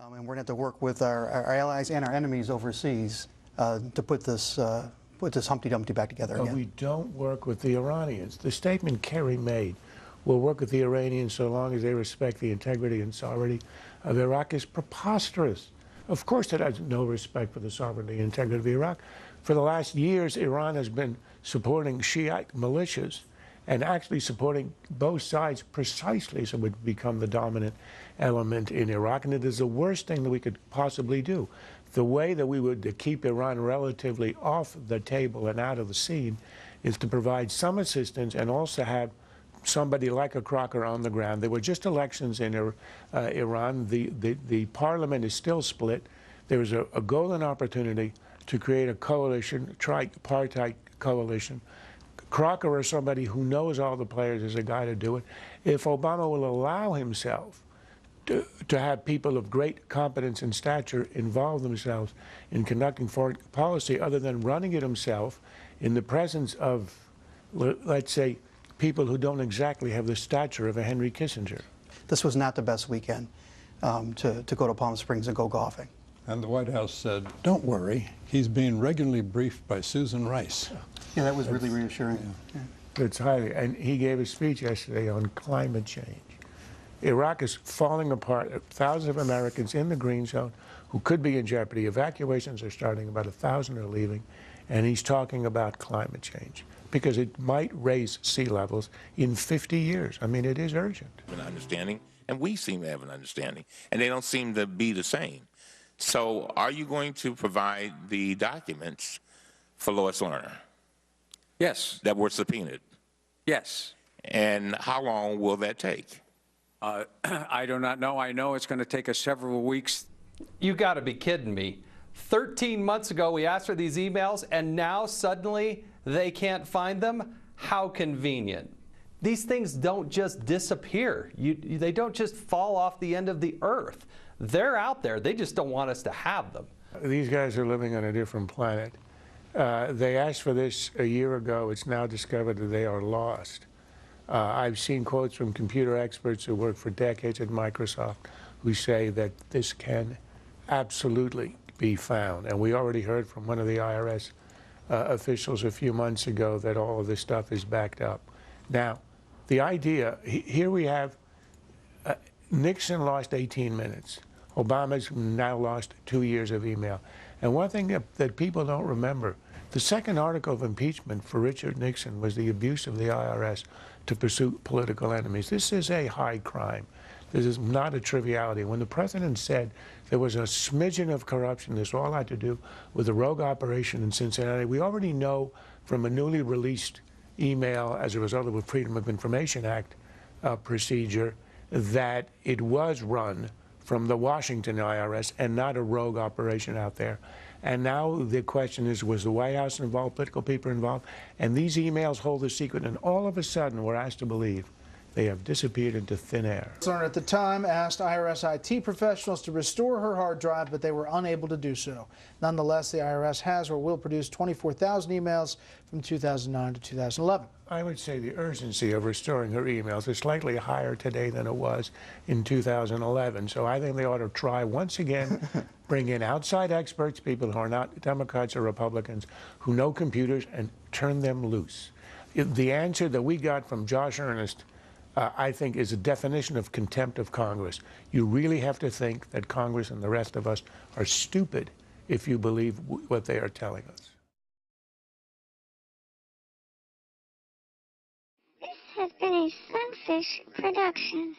And we're going to have to work with our allies and our enemies overseas to put this Humpty Dumpty back together again. But we don't work with the Iranians. The statement Kerry made, we'll work with the Iranians so long as they respect the integrity and sovereignty of Iraq, is preposterous. Of course it has no respect for the sovereignty and integrity of Iraq. For the last years, Iran has been supporting Shiite militias and actually supporting both sides precisely so it would become the dominant element in Iraq. And it is the worst thing that we could possibly do. The way that we would keep Iran relatively off the table and out of the scene is to provide some assistance and also have somebody like a Crocker on the ground. There were just elections in Iran. The parliament is still split. There is a golden opportunity to create a coalition, tripartite coalition. Crocker or somebody who knows all the players is a guy to do it. If Obama will allow himself to have people of great competence and stature involve themselves in conducting foreign policy other than running it himself in the presence of, let's say, people who don't exactly have the stature of a Henry Kissinger. This was not the best weekend to go to Palm Springs and go golfing. And the White House said, don't worry, he's being regularly briefed by Susan Rice. Yeah, that was really reassuring. Yeah. It's highly, and he gave a speech yesterday on climate change. Iraq is falling apart. Thousands of Americans in the green zone who could be in jeopardy. Evacuations are starting, about 1,000 are leaving, and he's talking about climate change because it might raise sea levels in 50 years. I mean, it is urgent. An understanding, and we seem to have an understanding, and they don't seem to be the same. So are you going to provide the documents for Lois Lerner? Yes. That were subpoenaed? Yes. And how long will that take? I do not know. I know it's going to take us several weeks. You got to be kidding me. 13 months ago, we asked for these emails, and now suddenly they can't find them? How convenient. These things don't just disappear. They don't just fall off the end of the earth. They're out there. They just don't want us to have them. These guys are living on a different planet. They asked for this a year ago. It's now discovered that they are lost. I've seen quotes from computer experts who worked for decades at Microsoft who say that this can absolutely be found. And we already heard from one of the IRS officials a few months ago that all of this stuff is backed up. Now, the idea, here we have Nixon lost 18 minutes. Obama's now lost 2 years of email. And one thing that people don't remember, the second article of impeachment for Richard Nixon was the abuse of the IRS to pursue political enemies. This is a high crime. This is not a triviality. When the president said there was a smidgen of corruption, this all had to do with a rogue operation in Cincinnati, we already know from a newly released email as a result of a Freedom of Information Act procedure that it was run from the Washington IRS and not a rogue operation out there. And now the question is, was the White House involved, political people involved? And these emails hold a secret, and all of a sudden we're asked to believe they have disappeared into thin air. Lerner at the time asked IRS IT professionals to restore her hard drive, but they were unable to do so. Nonetheless, the IRS has or will produce 24,000 emails from 2009 to 2011. I would say the urgency of restoring her emails is slightly higher today than it was in 2011. So I think they ought to try once again, bring in outside experts, people who are not Democrats or Republicans, who know computers, and turn them loose. The answer that we got from Josh Earnest I think is a definition of contempt of Congress. You really have to think that Congress and the rest of us are stupid if you believe what they are telling us. This has been a Sunfish production.